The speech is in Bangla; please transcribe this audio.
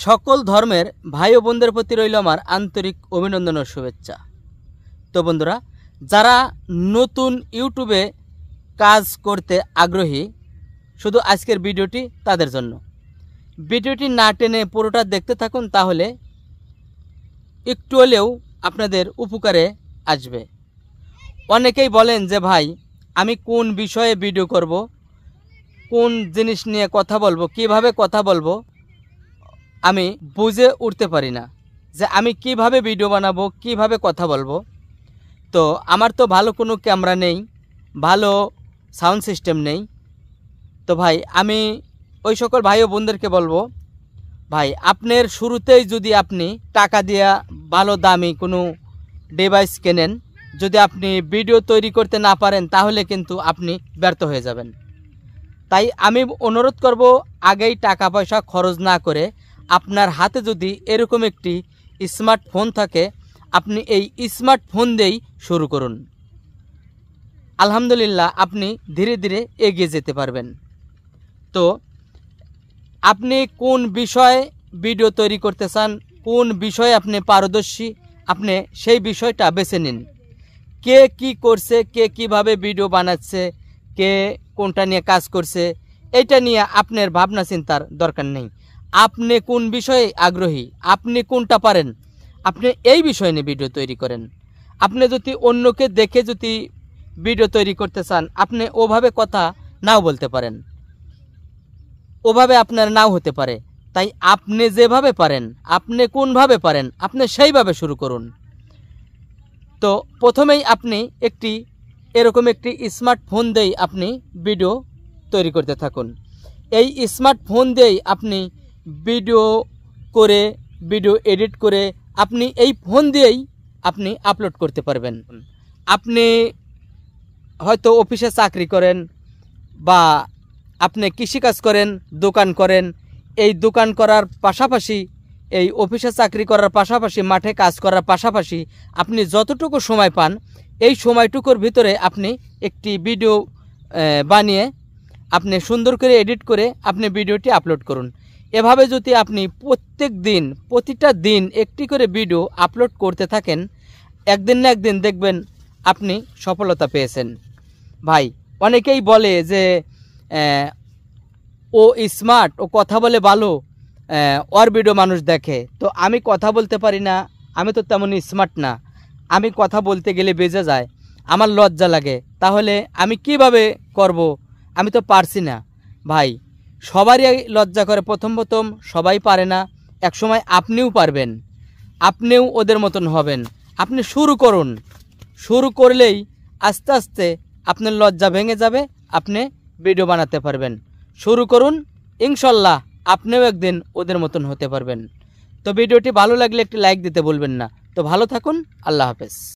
সকল ধর্মের ভাই ও বোনদের প্রতি রইল আমার আন্তরিক অভিনন্দন ও শুভেচ্ছা। তো বন্ধুরা, যারা নতুন ইউটিউবে কাজ করতে আগ্রহী, শুধু আজকের ভিডিওটি তাদের জন্য। ভিডিওটি না টেনে পুরোটা দেখতে থাকুন, তাহলে একটু হলেও আপনাদের উপকারে আসবে। অনেকেই বলেন যে ভাই, আমি কোন বিষয়ে ভিডিও করব, কোন জিনিস নিয়ে কথা বলবো, কিভাবে কথা বলবো, আমি বুঝে উঠতে পারি না যে আমি কিভাবে ভিডিও বানাবো, কিভাবে কথা বলবো। তো আমার তো ভালো কোনো ক্যামেরা নেই, ভালো সাউন্ড সিস্টেম নেই। তো ভাই, আমি ওই সকল ভাই ও বোনদেরকে বলবো, ভাই আপনার শুরুতেই যদি আপনি টাকা দিয়ে ভালো দামি কোনো ডিভাইস কেনেন, যদি আপনি ভিডিও তৈরি করতে না পারেন, তাহলে কিন্তু আপনি ব্যর্থ হয়ে যাবেন। তাই আমি অনুরোধ করব, আগেই টাকা পয়সা খরচ না করে আপনার হাতে যদি এরকম একটি স্মার্টফোন থাকে, আপনি এই স্মার্টফোন দিয়েই শুরু করুন। আলহামদুলিল্লাহ, আপনি ধীরে ধীরে এগিয়ে যেতে পারবেন। তো আপনি কোন বিষয়ে ভিডিও তৈরি করতে চান, কোন বিষয়ে আপনি পারদর্শী, আপনি সেই বিষয়টা বেছে নিন। কে কি করছে, কে কিভাবে ভিডিও বানাচ্ছে, কে কোনটা নিয়ে কাজ করছে, এটা নিয়ে আপনার ভাবনা চিন্তার দরকার নেই। আপনি কোন বিষয়ে আগ্রহী, আপনি কোনটা পারেন, আপনি এই বিষয় নিয়ে ভিডিও তৈরি করেন। আপনি যদি অন্যকে দেখে যদি ভিডিও তৈরি করতে চান, আপনি ওভাবে কথা নাও বলতে পারেন, ওভাবে আপনার নাও হতে পারে। তাই আপনি যেভাবে পারেন, আপনি কোনভাবে পারেন, আপনি সেইভাবে শুরু করুন। তো প্রথমেই আপনি এরকম একটি স্মার্টফোন দিয়েই আপনি ভিডিও তৈরি করতে থাকুন। এই স্মার্টফোন দিয়েই আপনি ভিডিও করে, ভিডিও এডিট করে আপনি এই ফোন দিয়েই আপনি আপলোড করতে পারবেন। আপনি হয়তো অফিসে চাকরি করেন, বা আপনি কৃষিকাজ করেন, দোকান করেন। এই দোকান করার পাশাপাশি, এই অফিসে চাকরি করার পাশাপাশি, মাঠে কাজ করার পাশাপাশি আপনি যতটুকু সময় পান, এই সময়টুকুর ভিতরে আপনি একটি ভিডিও বানিয়ে আপনি সুন্দর করে এডিট করে আপনি ভিডিওটি আপলোড করুন। এভাবে যদি আপনি প্রতিটা দিন একটি করে ভিডিও আপলোড করতে থাকেন, একদিন না একদিন দেখবেন আপনি সফলতা পেয়েছেন। ভাই, অনেকেই বলে যে ও স্মার্ট, ও কথা বলে ভালো, ওর ভিডিও মানুষ দেখে। তো আমি কথা বলতে পারি না, আমি তো তেমন স্মার্ট না, আমি কথা বলতে গেলে বেজে যায়, আমার লজ্জা লাগে, তাহলে আমি কিভাবে করব, আমি তো পারছি না। ভাই, সবারই লজ্জা করে, প্রথম সবাই পারে না। একসময় আপনিও পারবেন, আপনিও ওদের মতন হবেন। আপনি শুরু করুন, শুরু করলেই আস্তে আস্তে আপনার লজ্জা ভেঙে যাবে, আপনি ভিডিও বানাতে পারবেন। শুরু করুন, ইনশাল্লাহ আপনিও একদিন ওদের মতন হতে পারবেন। তো ভিডিওটি ভালো লাগলে একটি লাইক দিতে ভুলবেন না। তো ভালো থাকুন, আল্লাহ হাফেজ।